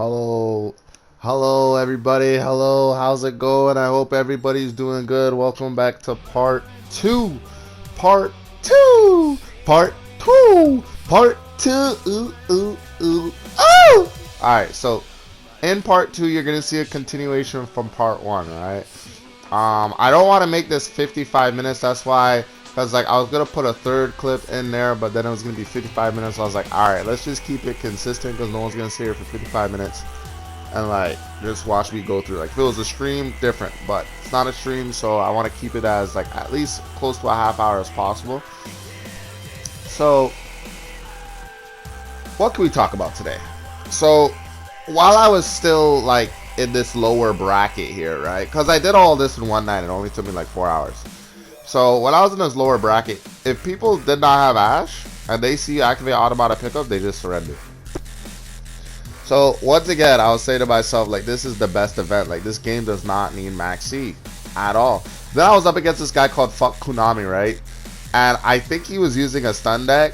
Hello, hello everybody. Hello, how's it going? I hope everybody's doing good. Welcome back to part two. Part two. Part two. Part two. Ooh, ooh, ooh. Oh! Alright, so in part two, you're gonna see a continuation from part one, right? I don't want to make this 55 minutes. That's why, because like I was gonna put a third clip in there, but then it was gonna be 55 minutes. So I was like, all right, let's just keep it consistent because no one's gonna stay here for 55 minutes and like just watch me go through. Like if it was a stream, different, but it's not a stream, so I want to keep it as like at least close to a half hour as possible. So what can we talk about today? So while I was still like in this lower bracket here, right? Because I did all this in one night. It only took me like 4 hours. So when I was in this lower bracket, if people did not have Ash and they see activate automatic pickup, they just surrender. So once again, I was saying to myself, like, this is the best event. Like, this game does not need Max C at all. Then I was up against this guy called Fuck Konami, right? And I think he was using a stun deck,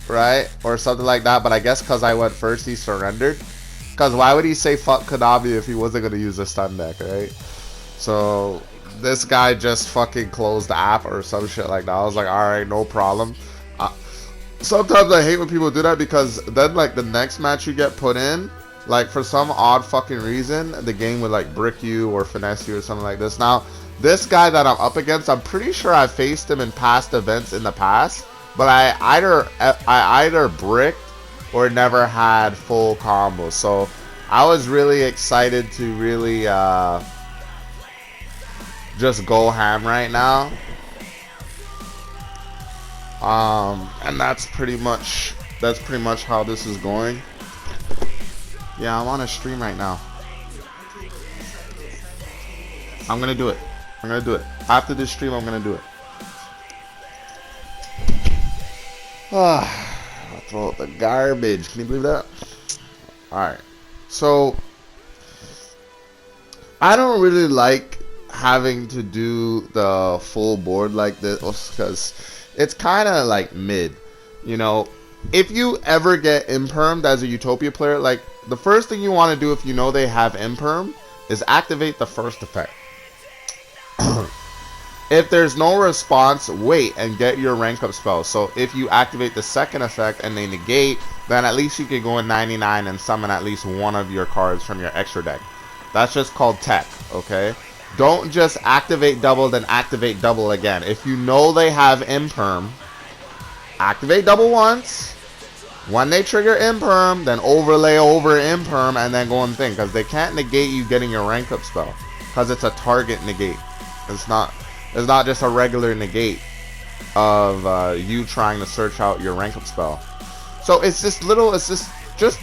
right? Or something like that. But I guess because I went first, he surrendered. Because why would he say fuck Konami if he wasn't going to use a stun deck, right? So this guy just fucking closed the app or some shit like that. I was like, alright, no problem. Sometimes I hate when people do that because then like the next match you get put in, like for some odd fucking reason, the game would like brick you or finesse you or something like this. Now, this guy that I'm up against, I'm pretty sure I faced him in past events in the past, but I either bricked or never had full combos. So I was really excited to really just go ham right now. And that's pretty much how this is going. Yeah, I'm on a stream right now. I'm gonna do it. After this stream, I'm gonna do it. I'll throw out the garbage. Can you believe that? Alright. So I don't really like having to do the full board like this because it's kind of like mid, you know. If you ever get impermed as a Utopia player, like the first thing you want to do if you know they have imperm is activate the first effect. If there's no response, wait and get your rank up spell. So if you activate the second effect and they negate, then at least you can go in 99 and summon at least one of your cards from your extra deck. That's just called tech, okay? Don't just activate double, then activate double again. If you know they have imperm, activate double once. When they trigger imperm, then overlay over imperm and then go and think. Because they can't negate you getting your rank up spell. Because it's a target negate. It's not just a regular negate of you trying to search out your rank up spell. So it's just a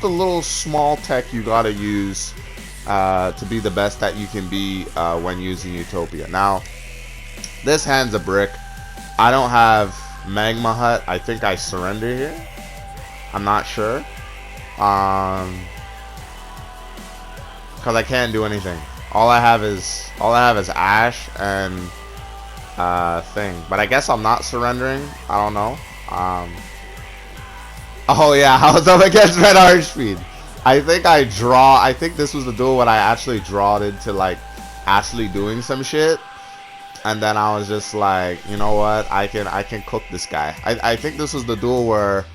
little small tech you gotta use to be the best that you can be when using Utopia. Now, this hand's a brick. I don't have Magma Hut. I think I surrender here. I'm not sure. Because I can't do anything. All I have is Ash and thing. But I guess I'm not surrendering. I don't know. Oh yeah, I was up against Red Archfiend. I think this was the duel when I actually drawed into like actually doing some shit, and then I was just like, you know what, I can cook this guy. I think this was the duel where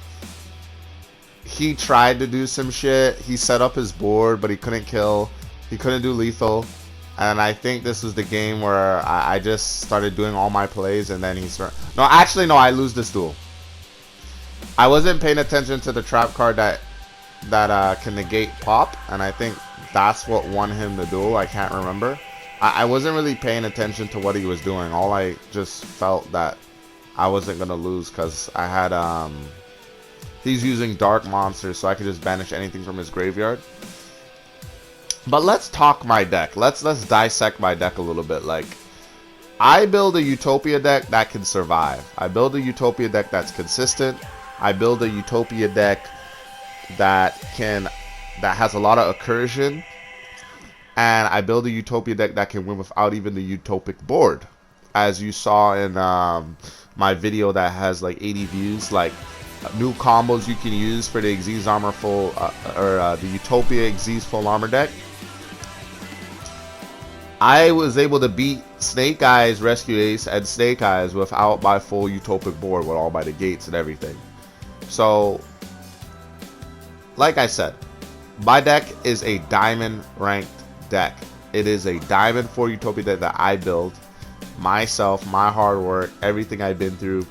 he tried to do some shit. He set up his board, but he couldn't kill. He couldn't do lethal, and I think this was the game where I just started doing all my plays, and then no, I lose this duel. I wasn't paying attention to the trap card that can negate pop, and I think that's what won him the duel. I can't remember. I wasn't really paying attention to what he was doing. All I just felt that I wasn't gonna lose because I had he's using dark monsters, so I could just banish anything from his graveyard. But let's talk my deck. Let's dissect my deck a little bit. Like, I build a Utopia deck that can survive. I build a Utopia deck that's consistent. I build a Utopia deck that has a lot of accursion, and I build a Utopia deck that can win without even the Utopic board, as you saw in my video that has like 80 views. Like, new combos you can use for the Xyz Armor Full the Utopia Xyz Full Armor Deck. I was able to beat Snake Eyes, Rescue Ace, and Snake Eyes without my full Utopic board with all my negates and everything. So, like I said, my deck is a diamond ranked deck. It is a diamond 4 Utopia deck that I built myself, my hard work, everything I've been through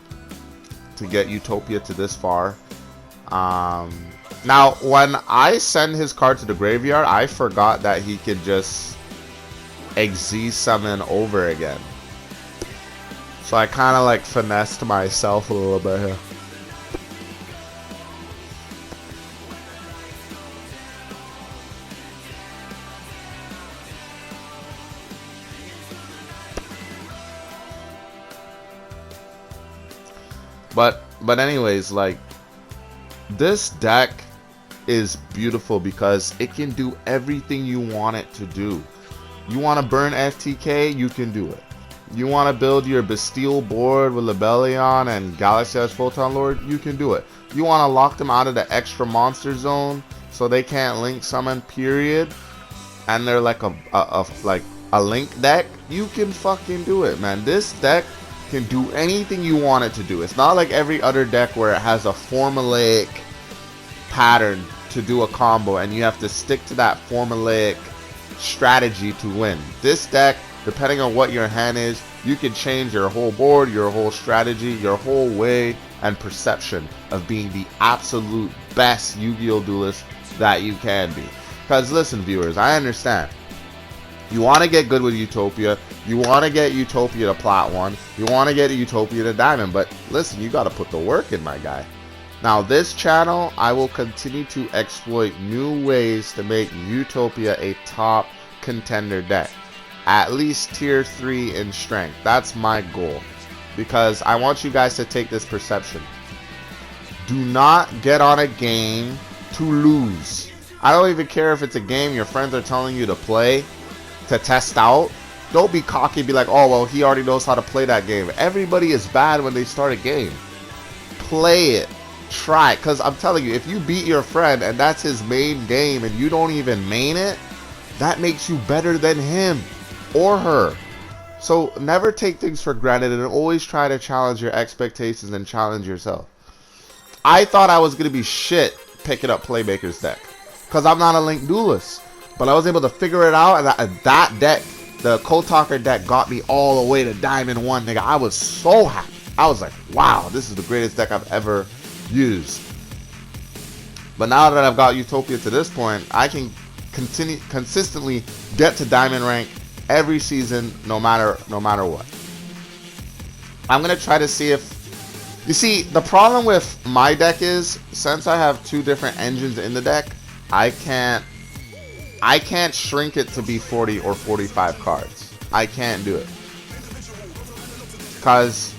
to get Utopia to this far. Now, when I send his card to the graveyard, I forgot that he could just Xyz summon over again. So I kind of like finessed myself a little bit here. But anyways, like, this deck is beautiful because it can do everything you want it to do. You want to burn FTK, you can do it. You want to build your Bastille board with Lebellion and Galaxy Edge Photon Lord, you can do it. You want to lock them out of the extra monster zone so they can't link summon, period, and they're like a link deck, you can fucking do it, man. This deck can do anything you want it to do. It's not like every other deck where it has a formulaic pattern to do a combo and you have to stick to that formulaic strategy to win. This deck, depending on what your hand is, you can change your whole board, your whole strategy, your whole way and perception of being the absolute best Yu-Gi-Oh duelist that you can be. Because listen, viewers, I understand. You want to get good with Utopia. You want to get Utopia to Plat 1. You want to get Utopia to Diamond. But listen, you got to put the work in, my guy. Now, this channel, I will continue to exploit new ways to make Utopia a top contender deck. At least tier 3 in strength. That's my goal. Because I want you guys to take this perception. Do not get on a game to lose. I don't even care if it's a game your friends are telling you to play, to test out. Don't be cocky and be like, oh, well, he already knows how to play that game. Everybody is bad when they start a game. Play it. Try it. Because I'm telling you, if you beat your friend and that's his main game and you don't even main it, that makes you better than him or her. So never take things for granted and always try to challenge your expectations and challenge yourself. I thought I was going to be shit picking up Playmaker's deck because I'm not a Link duelist. But I was able to figure it out, and that deck, the Kotaker deck, got me all the way to Diamond 1, nigga. I was so happy. I was like, wow, this is the greatest deck I've ever used. But now that I've got Utopia to this point, I can consistently get to Diamond rank every season, no matter what. I'm gonna try to see if, you see, the problem with my deck is, since I have 2 different engines in the deck, I can't shrink it to be 40 or 45 cards. I can't do it. Because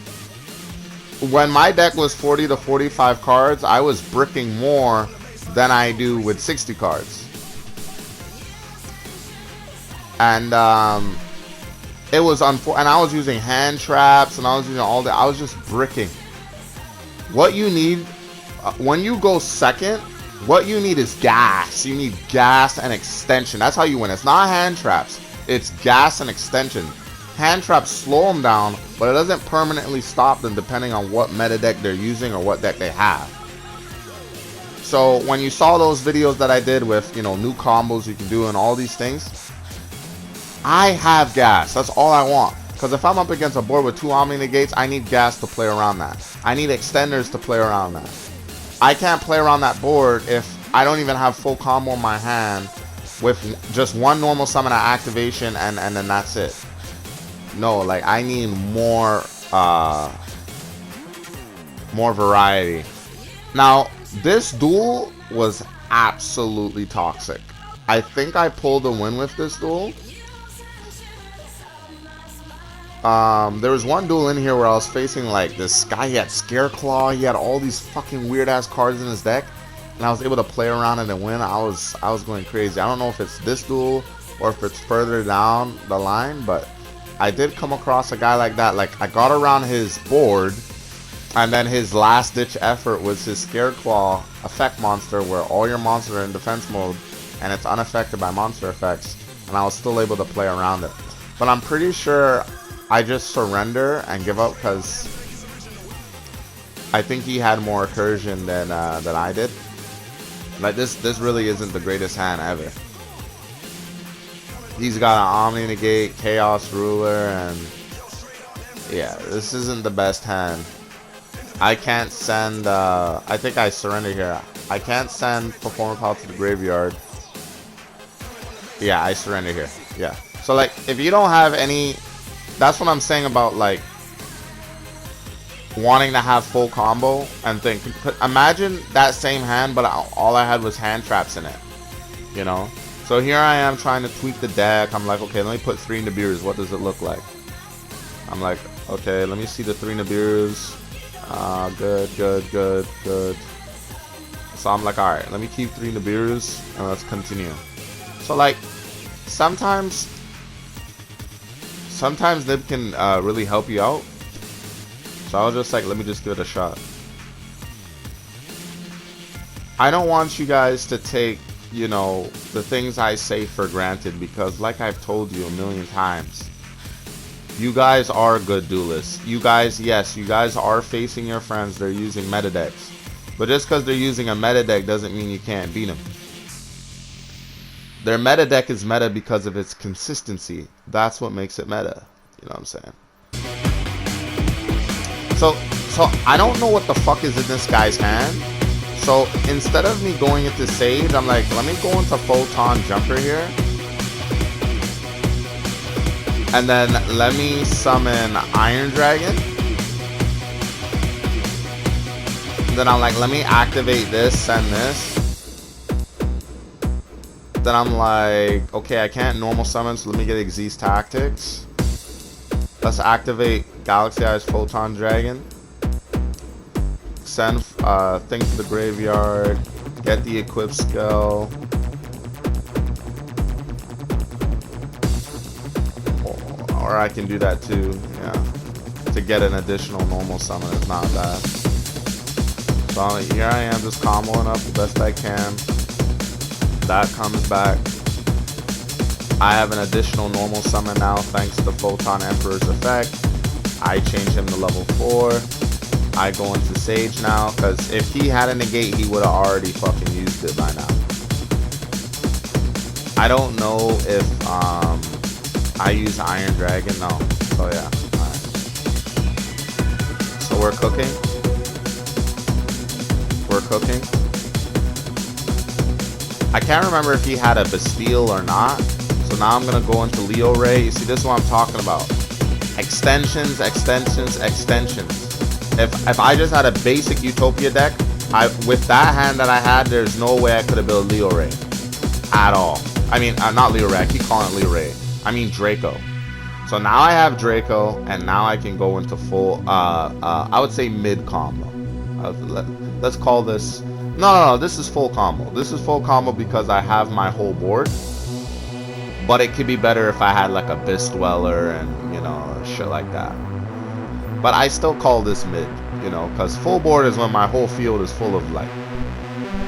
when my deck was 40 to 45 cards, I was bricking more than I do with 60 cards. And it was and I was using hand traps and I was using all that. I was just bricking. What you need when you go second, what you need is gas. You need gas and extension. That's how you win. It's not hand traps. It's gas and extension. Hand traps slow them down, but it doesn't permanently stop them depending on what meta deck they're using or what deck they have. So when you saw those videos that I did with, you know, new combos you can do and all these things, I have gas. That's all I want. Because if I'm up against a board with 2 Omni Negates, I need gas to play around that. I need extenders to play around that. I can't play around that board if I don't even have full combo in my hand with just 1 normal summon at activation and then that's it. No, like I need more variety. Now, this duel was absolutely toxic. I think I pulled a win with this duel. There was one duel in here where I was facing like this guy. He had Scareclaw. He had all these fucking weird ass cards in his deck, and I was able to play around it and win. I was going crazy. I don't know if it's this duel or if it's further down the line, but I did come across a guy like that. Like I got around his board, And then his last ditch effort was his Scare Claw effect monster, where all your monsters are in defense mode and it's unaffected by monster effects, and I was still able to play around it. But I'm pretty sure I just surrender and give up because I think he had more recursion than I did. Like this really isn't the greatest hand ever. He's got an Omni Negate, Chaos Ruler, and yeah, this isn't the best hand. I can't send, I think I surrender here. I can't send Performance Power to the graveyard. Yeah, I surrender here. Yeah. So like, if you don't have any, that's what I'm saying about like wanting to have full combo and think. Imagine that same hand, but all I had was hand traps in it. You know? So here I am trying to tweak the deck. I'm like, okay, let me put 3 Nibiru's. What does it look like? I'm like, okay, let me see the 3 Nibiru's. Good. So I'm like, alright, let me keep 3 Nibiru's and let's continue. So like, sometimes Nib can really help you out. So I was just like, let me just give it a shot. I don't want you guys to take, you know, the things I say for granted, because like I've told you a million times, you guys are good duelists. You guys, yes, you guys are facing your friends. They're using meta decks. But just because they're using a meta deck doesn't mean you can't beat them. Their meta deck is meta because of its consistency. That's what makes it meta. You know what I'm saying? So I don't know what the fuck is in this guy's hand. So instead of me going into Sage, I'm like, let me go into Photon Jumper here. And then let me summon Iron Dragon. And then I'm like, let me activate this, send this. Then I'm like, okay, I can't normal summon, so let me get Xyz Tactics. Let's activate Galaxy Eyes Photon Dragon. Send thing to the graveyard. Get the equip skill. Or I can do that too, yeah. To get an additional normal summon is not bad. So here I am just comboing up the best I can. That comes back. I have an additional normal summon now thanks to Photon Emperor's effect. I change him to level 4. I go into Sage now, because if he had a negate, he would have already fucking used it by now. I don't know if I use Iron Dragon. No. So yeah. Alright. So we're cooking. We're cooking. I can't remember if he had a Bastille or not. So now I'm gonna go into Leo Ray. You see, this is what I'm talking about. Extensions. If I just had a basic Utopia deck, with that hand that I had, there's no way I could have built Leo Ray at all. I mean, not Leo Ray. I keep calling it Leo Ray. I mean Draco. So now I have Draco, and now I can go into full. I would say mid combo. Let's call this. No. This is full combo. This is full combo because I have my whole board. But it could be better if I had like a Beast Dweller and, you know, shit like that. But I still call this mid, you know, because full board is when my whole field is full of like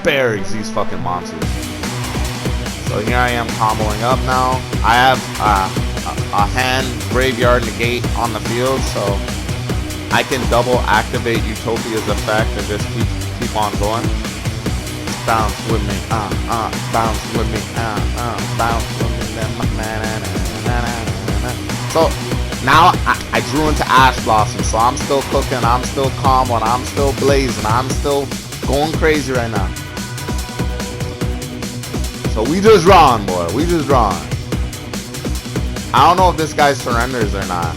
berries, these fucking monsters. So here I am comboing up now. I have a hand graveyard negate on the field, so I can double activate Utopia's effect and just keep on going. Bounce with me, bounce with me, bounce with me. So now I drew into Ash Blossom, so I'm still cooking, I'm still calm, and I'm still blazing, I'm still going crazy right now. So we just drawing, boy, we just drawing. I don't know if this guy surrenders or not,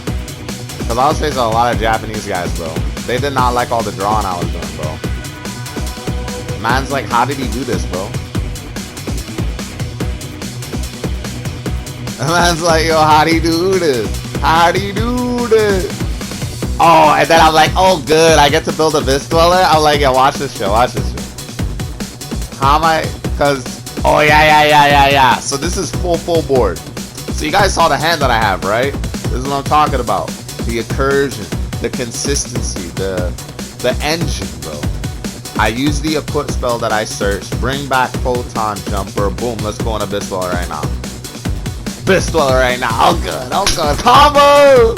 because I'll say so a lot of Japanese guys, bro. They did not like all the drawing I was doing, bro. Man's like, how did he do this, bro? Man's like, yo, how do you do this? How do you do this? Oh, and then I'm like, oh, good. I get to build a Beast Dweller. I'm like, yeah, watch this show. Watch this show. How am I? Because, oh, yeah. So this is full board. So you guys saw the hand that I have, right? This is what I'm talking about. The incursion, the consistency, The engine, bro. I use the equip spell that I searched. Bring back Photon Jumper. Boom. Let's go on Abyss Dweller right now. Abyss Dweller right now. Oh good. Oh good. Combo!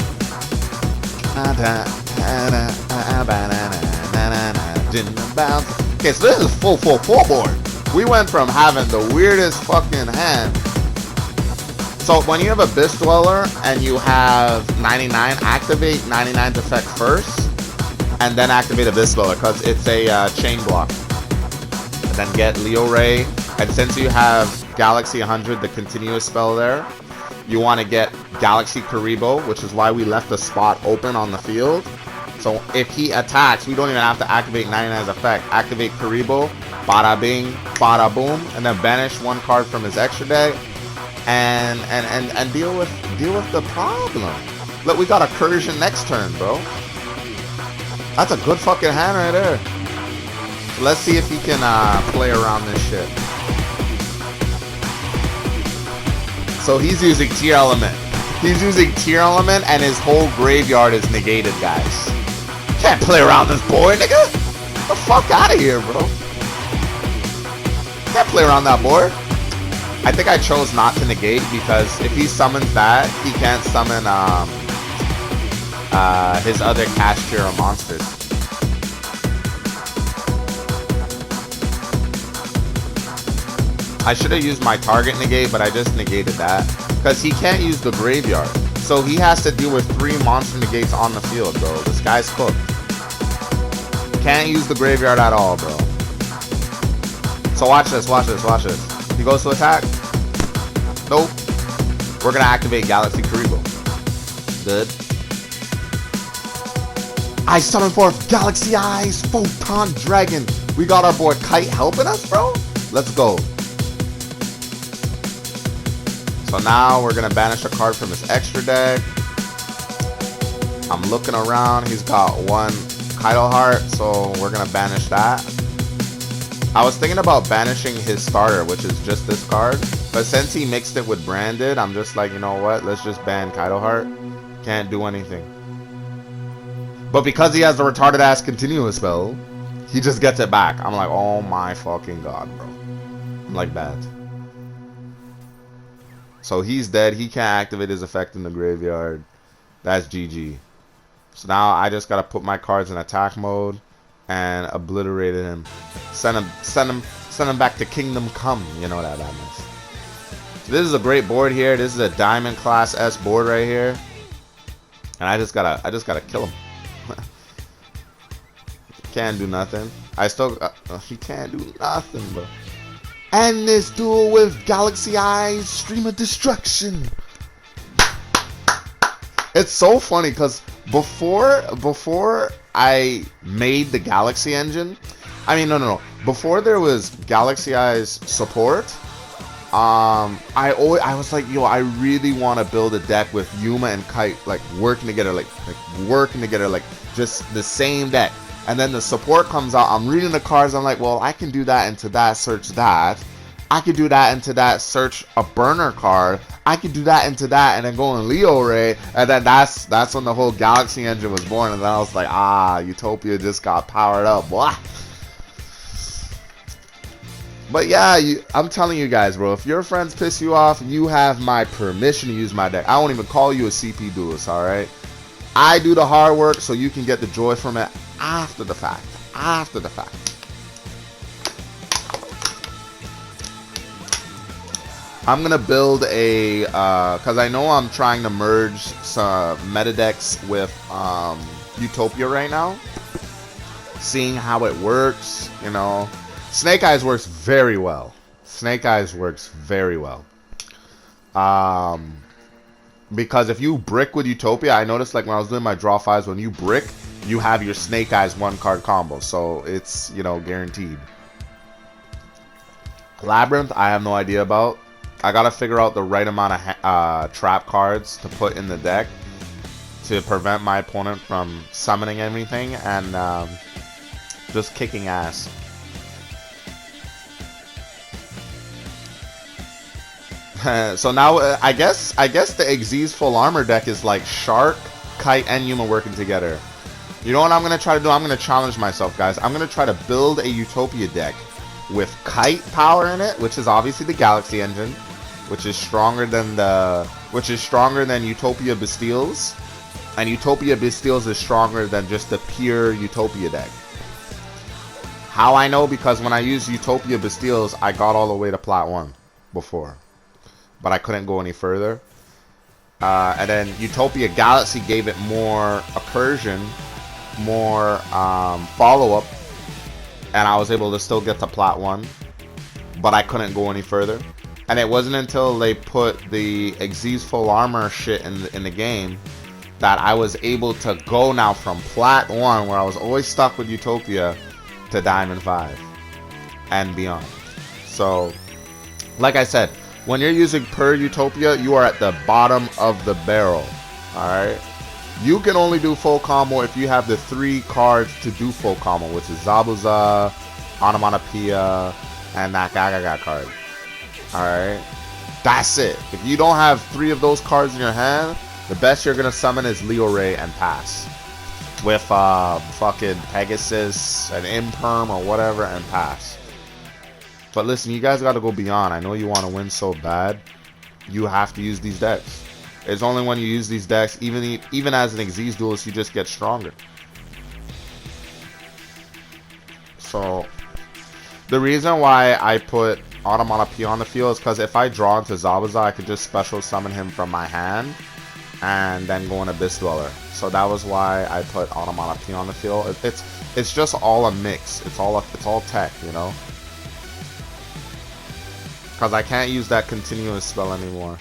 Okay, so this is full board. We went from having the weirdest fucking hand. So when you have Abyss Dweller and you have 99, activate 99's effect first. And then activate Abyss Dweller because it's a chain block. And then get Leo Ray. And since you have Galaxy 100, the continuous spell there, you want to get Galaxy Karibo, which is why we left the spot open on the field. So if he attacks, we don't even have to activate 99's effect. Activate Karibo, bada bing, bada boom, and then banish one card from his extra deck, and deal with the problem. Look, we got a Cursion next turn, bro. That's a good fucking hand right there. Let's see if he can play around this shit. So he's using Tier Element. He's using Tier Element and his whole graveyard is negated, guys. Can't play around this board, nigga. Get the fuck out of here, bro. Can't play around that board. I think I chose not to negate because if he summons that, he can't summon his other cash tier monsters. I should have used my target negate, but I just negated that because he can't use the graveyard. So he has to deal with 3 monster negates on the field, bro. This guy's cooked. Can't use the graveyard at all, bro. So watch this, watch this, watch this. He goes to attack. Nope. We're gonna activate Galaxy Karibo. Good. I summon forth Galaxy Eyes, Photon Dragon. We got our boy Kite helping us, bro. Let's go. So now we're gonna banish a card from his extra deck. I'm looking around. He's got 1 Kaido Heart, so we're gonna banish that. I was thinking about banishing his starter, which is just this card. But since he mixed it with Branded, I'm just like, you know what? Let's just ban Kaido Heart. Can't do anything. But because he has the retarded ass continuous spell, he just gets it back. I'm like, oh my fucking god, bro. I'm like bad. So he's dead. He can't activate his effect in the graveyard. That's GG. So now I just gotta put my cards in attack mode and obliterate him. Send him back to Kingdom Come. You know what that means. So this is a great board here. This is a Diamond Class S board right here. And I just gotta kill him. Can't do nothing. He can't do nothing, bro. And this duel with Galaxy Eyes, Stream of Destruction. It's so funny because before I made the Galaxy engine, I mean no. Before there was Galaxy Eyes support, I was like, yo, I really want to build a deck with Yuma and Kite like working together, like just the same deck. And then the support comes out. I'm reading the cards. I'm like, well, I can do that into that, search that. I could do that into that, search a burner card. I could do that into that, and then go in Leo Ray. And then that's when the whole Galaxy engine was born. And then I was like, Utopia just got powered up. Blah. But yeah, I'm telling you guys, bro, if your friends piss you off, you have my permission to use my deck. I won't even call you a CP duelist, alright? I do the hard work so you can get the joy from it after the fact. After the fact. I'm going to build a, because I know I'm trying to merge some meta decks with Utopia right now. Seeing how it works, you know. Snake Eyes works very well. Snake Eyes works very well. Because if you brick with Utopia, I noticed like when I was doing my draw fives, when you brick, you have your Snake Eyes 1-card combo. So it's, you know, guaranteed. Labyrinth, I have no idea about. I gotta figure out the right amount of trap cards to put in the deck to prevent my opponent from summoning anything and just kicking ass. So now I guess the Xyz Full Armor Deck is like Shark, Kite, and Yuma working together. You know what I'm going to try to do? I'm going to challenge myself, guys. I'm going to try to build a Utopia deck with kite power in it, which is obviously the Galaxy engine, which is stronger than Utopia Bastilles, and Utopia Bastilles is stronger than just the pure Utopia deck. How I know? Because when I used Utopia Bastilles, I got all the way to Plat 1 before, but I couldn't go any further. And then Utopia Galaxy gave it more accursion, more follow-up, and I was able to still get to Plat 1, but I couldn't go any further. And it wasn't until they put the Xyz Full Armor shit in the game that I was able to go now from Plat 1, where I was always stuck with Utopia, to Diamond 5 and beyond. So, like I said, when you're using per Utopia, you are at the bottom of the barrel. Alright? You can only do full combo if you have the 3 cards to do full combo, which is Zabuza, Onomatopoeia, and that Gaga card. Alright? That's it. If you don't have 3 of those cards in your hand, the best you're going to summon is Leo Ray and pass. With fucking Pegasus, an Imperm, or whatever, and pass. But listen, you guys got to go beyond. I know you want to win so bad. You have to use these decks. It's only when you use these decks, even as an Xyz duelist, you just get stronger. So, the reason why I put Onomatopoeia on the field is because if I draw into Zabuza, I could just special summon him from my hand and then go in Abyss Dweller. So that was why I put Onomatopoeia on the field. It's just all a mix. It's all tech, you know. Because I can't use that continuous spell anymore.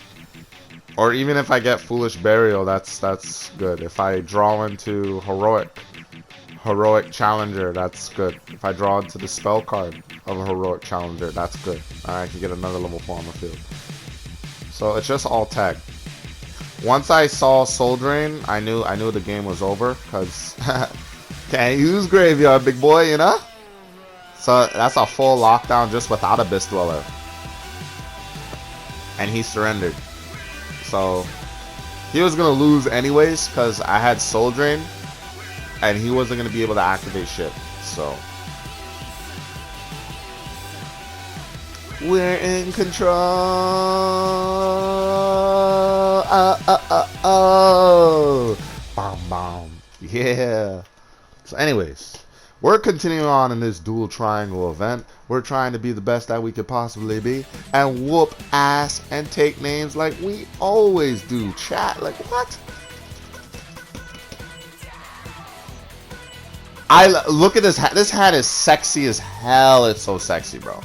Or even if I get Foolish Burial, that's good. If I draw into Heroic Challenger, that's good. If I draw into the spell card of a Heroic Challenger, that's good. I can get another level 4 on the field. So it's just all tech. Once I saw Soul Drain, I knew the game was over, because can't use Graveyard, big boy, you know? So that's a full lockdown just without Abyss Dweller. And he surrendered. So he was going to lose anyways, because I had Soul Drain, and he wasn't going to be able to activate shit. So we're in control. Bom, bom. Yeah. So anyways, we're continuing on in this dual triangle event. We're trying to be the best that we could possibly be and whoop ass and take names like we always do. Chat, like what? Look at this hat. This hat is sexy as hell. It's so sexy, bro.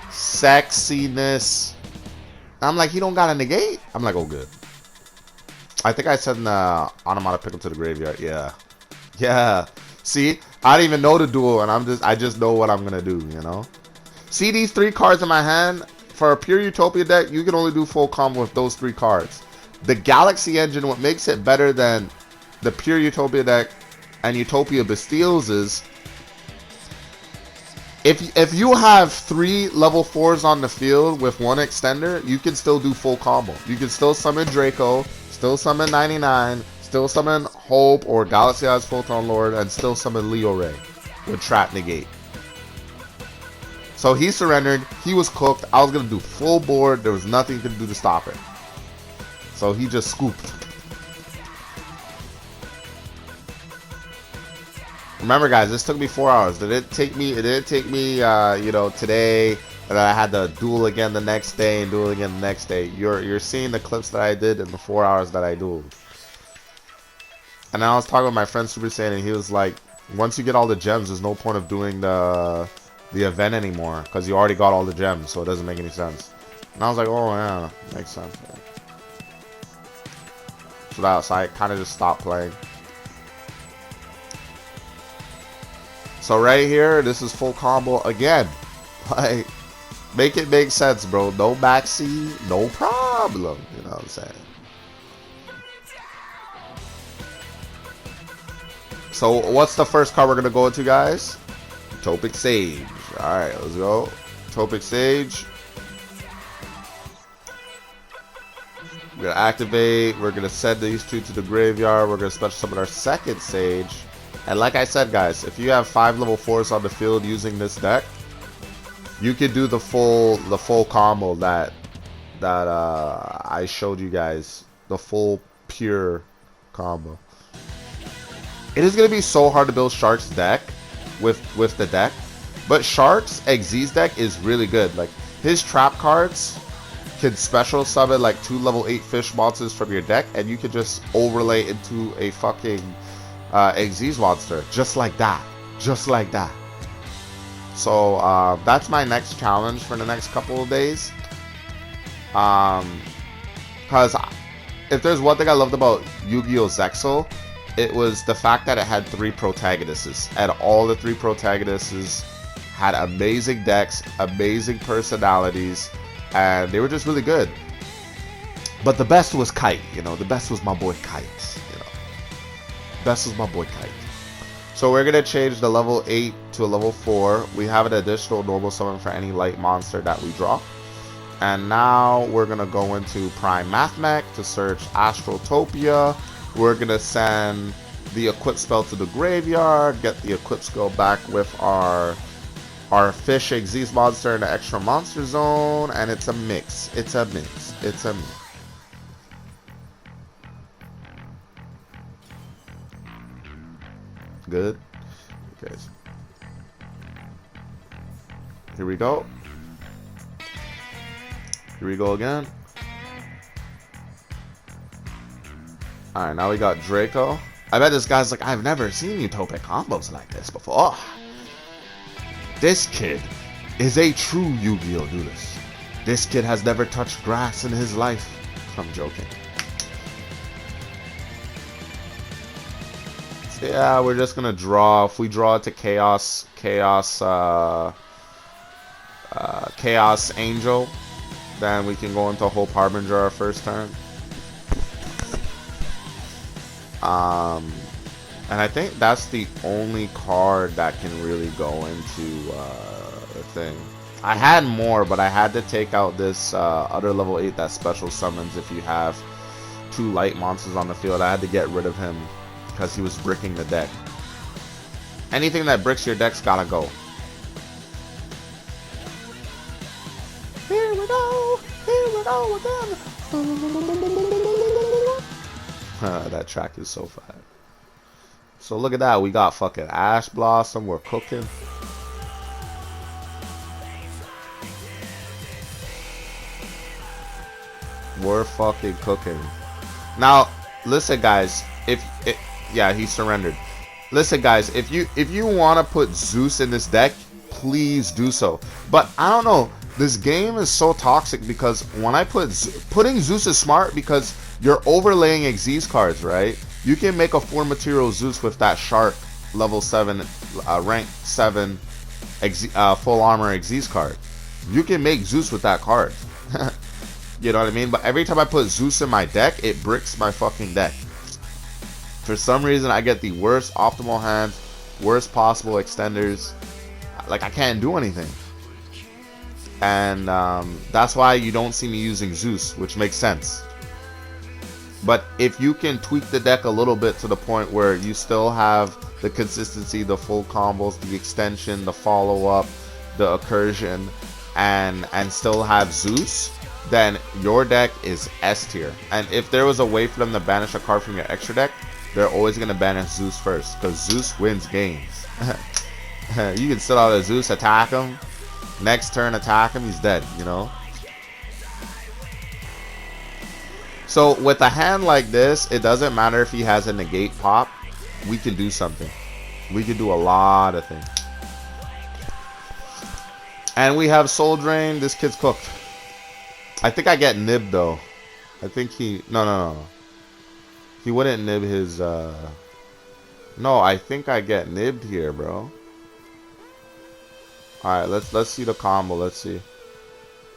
Sexiness. I'm like, he don't got a negate? I'm like, oh, good. I think I said in the Onomata pick him to the graveyard. Yeah. Yeah. See? I didn't even know the duel, and I just know what I'm going to do, you know? See these 3 cards in my hand? For a pure Utopia deck, you can only do full combo with those 3 cards. The Galaxy engine, what makes it better than the pure Utopia deck and Utopia Bastilles is, if you have 3 level 4s on the field with 1 extender, you can still do full combo. You can still summon Draco, still summon 99, still summon Hope or Galaxy Eyes Photon Lord, and still summon Leo Ray with Trap Negate. So he surrendered, he was cooked, I was going to do full board, there was nothing to do to stop it. So he just scooped. Remember guys, this took me 4 hours. It didn't take me, you know, today, and I had to duel again the next day and duel again the next day. You're seeing the clips that I did in the 4 hours that I dueled. And then I was talking with my friend Super Saiyan, and he was like, once you get all the gems, there's no point of doing the event anymore, because you already got all the gems, so it doesn't make any sense. And I was like, oh yeah, makes sense. Yeah. So I kind of just stopped playing. So right here, this is full combo again. Like, make it make sense, bro. No backseat, no problem. You know what I'm saying? So what's the first card we're going to go into, guys? Utopia Xyz. Alright, let's go. Utopia Xyz. We're going to activate. We're going to send these 2 to the graveyard. We're going to special summon our second Sage. And like I said, guys, if you have 5 level 4s on the field using this deck, you could do the full combo that I showed you guys, the full pure combo. It is gonna be so hard to build Shark's deck with the deck, but Shark's Xyz deck is really good. Like his trap cards can special summon like 2 level 8 fish monsters from your deck, and you can just overlay into a fucking Xyz monster just like that, So that's my next challenge for the next couple of days. Because if there's one thing I loved about Yu-Gi-Oh! Zexal, it was the fact that it had 3 protagonists, and all the 3 protagonists had amazing decks, amazing personalities, and they were just really good. But the best was Kite, you know, the best was my boy Kite, you know. Best was my boy Kite. So we're gonna change the level 8 to a level 4. We have an additional normal summon for any light monster that we draw. And now we're gonna go into Prime Mathmech to search Astrotopia. We're gonna send the equip spell to the graveyard, get the equip skill back with our fish Xyz monster in the extra monster zone, and it's a mix. It's a mix. It's a mix. Good. Okay. Here we go. Here we go again. Alright, now we got Draco. I bet this guy's like, I've never seen Utopia combos like this before. This kid is a true Yu-Gi-Oh! Nudist. This kid has never touched grass in his life. I'm joking. So yeah, we're just gonna draw. If we draw it to Chaos Angel, then we can go into Hope Harbinger our first turn. And I think that's the only card that can really go into the thing. I had more, but I had to take out this other level 8 that special summons if you have 2 light monsters on the field. I had to get rid of him because he was bricking the deck. Anything that bricks your deck's gotta go. Here we go again. That track is so fat. So look at that, we got fucking Ash Blossom, we're cooking. We're fucking cooking. Now, listen guys, yeah, he surrendered. Listen guys, if you want to put Zeus in this deck, please do so. But I don't know, this game is so toxic because when I putting Zeus is smart because you're overlaying Xyz cards, right? You can make a 4 material Zeus with that Shark level 7, rank 7 full armor Xyz card. You can make Zeus with that card. You know what I mean? But every time I put Zeus in my deck, it bricks my fucking deck. For some reason, I get the worst optimal hands, worst possible extenders. Like, I can't do anything. And that's why you don't see me using Zeus, which makes sense. But if you can tweak the deck a little bit to the point where you still have the consistency, the full combos, the extension, the follow-up, the accursion, and still have Zeus, then your deck is S tier. And if there was a way for them to banish a card from your extra deck, they're always going to banish Zeus first, because Zeus wins games. You can sit out a Zeus, attack him, next turn attack him, he's dead, you know? So with a hand like this, it doesn't matter if he has a negate pop, we can do something. We can do a lot of things. And we have Soul Drain, this kid's cooked. I think I get nibbed though. I think he, no. He wouldn't nib his, no, I think I get nibbed here, bro. Alright, let's see the combo, let's see.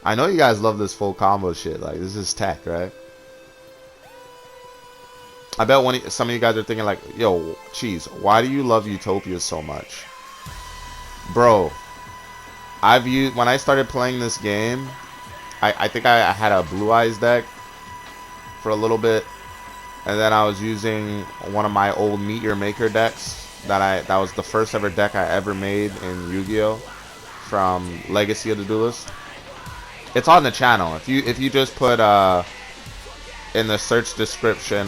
I know you guys love this full combo shit, like this is tech, right? I bet some of you guys are thinking like, yo, Cheese, why do you love Utopia so much? Bro, when I started playing this game, I think I had a Blue Eyes deck for a little bit, and then I was using one of my old Meteor Maker decks that was the first ever deck I ever made in Yu-Gi-Oh! From Legacy of the Duelist. It's on the channel. If you just put in the search description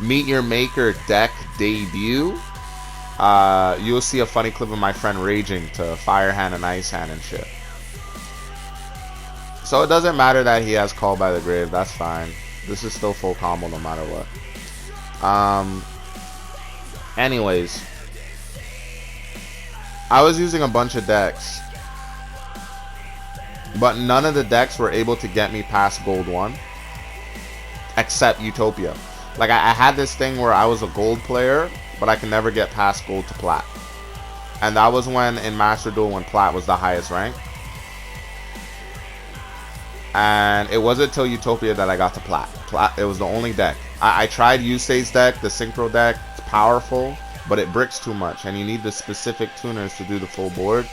Meet Your Maker deck debut, you'll see a funny clip of my friend raging to Fire Hand and Ice Hand and shit. So it doesn't matter that he has Call by the Grave. That's fine. This is still full combo no matter what. Anyways, I was using a bunch of decks, but none of the decks were able to get me past Gold 1 except Utopia. Like I had this thing where I was a gold player, but I could never get past gold to plat. And that was when in Master Duel when plat was the highest rank. And it wasn't until Utopia that I got to plat. It was the only deck. I tried Xyz deck, the Synchro deck. It's powerful, but it bricks too much, and you need the specific tuners to do the full board.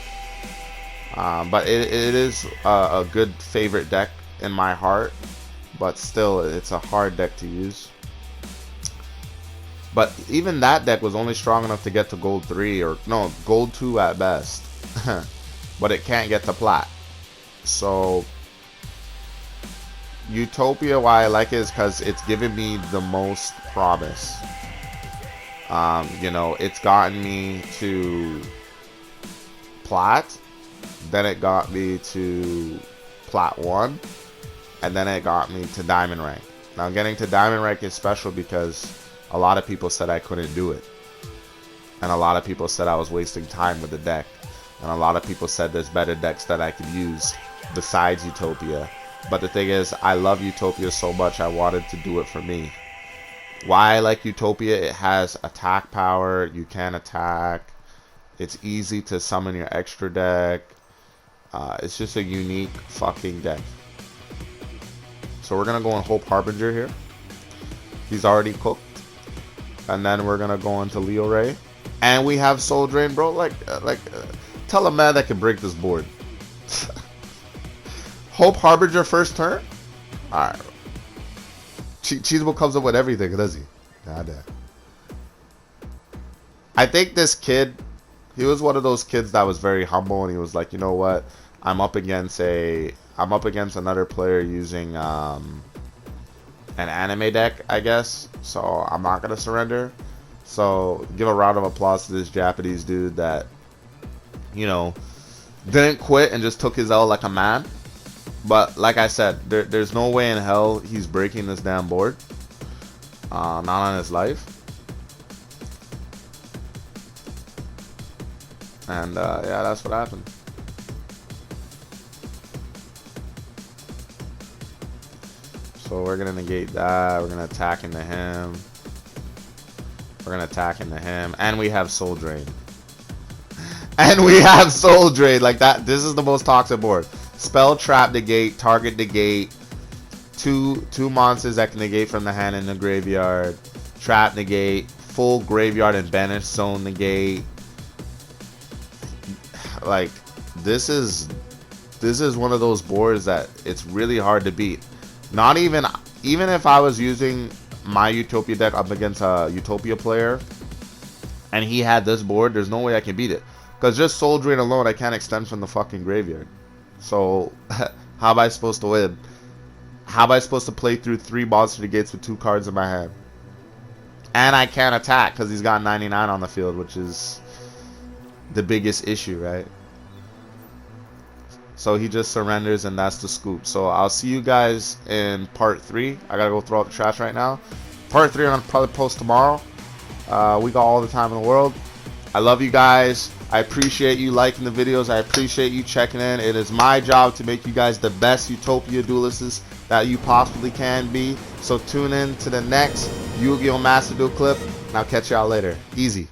But it is a good favorite deck in my heart, but still, it's a hard deck to use. But even that deck was only strong enough to get to Gold 3, or no, Gold 2 at best. But it can't get to plat. So Utopia, why I like it is because it's given me the most promise. You know, it's gotten me to plat, then it got me to plat 1, and then it got me to diamond rank. Now getting to diamond rank is special because a lot of people said I couldn't do it, and a lot of people said I was wasting time with the deck, and a lot of people said there's better decks that I could use besides Utopia. But the thing is, I love Utopia so much I wanted to do it for me. Why I like Utopia, it has attack power, you can attack, it's easy to summon your extra deck, it's just a unique fucking deck. So we're gonna go on Hope Harbinger here. He's already cooked. And then we're gonna go into Leo Ray. And we have Soul Drain, bro. Tell a man that can break this board. Hope Harbinger first turn? Alright. Cheesemo comes up with everything, does he? Goddamn. I think this kid, he was one of those kids that was very humble, and he was like, you know what? I'm up against another player using an anime deck, I guess. So I'm not gonna surrender. So give a round of applause to this Japanese dude that, you know, didn't quit and just took his L like a man. But like I said, there's no way in hell he's breaking this damn board. Not on his life. And yeah, that's what happened. So we're gonna negate that. We're gonna attack into him. We're gonna attack into him, and we have Soul Drain. And we have Soul Drain like that. This is the most toxic board. Spell, trap, negate, target, negate. Two monsters that can negate from the hand in the graveyard. Trap, negate. Full graveyard and banish zone negate. Like this is one of those boards that it's really hard to beat. Not even if I was using my Utopia deck up against a Utopia player and he had this board, there's no way I can beat it. Because just Soul Drain alone, I can't extend from the fucking graveyard. So how am I supposed to win? How am I supposed to play through 3 monster negates with 2 cards in my hand? And I can't attack because he's got 99 on the field, which is the biggest issue, right? So he just surrenders, and that's the scoop. So I'll see you guys in part 3. I gotta go throw out the trash right now. Part 3 I'm gonna probably post tomorrow. We got all the time in the world. I love you guys. I appreciate you liking the videos. I appreciate you checking in. It is my job to make you guys the best Utopia duelists that you possibly can be. So tune in to the next Yu-Gi-Oh! Master Duel clip, and I'll catch y'all later. Easy.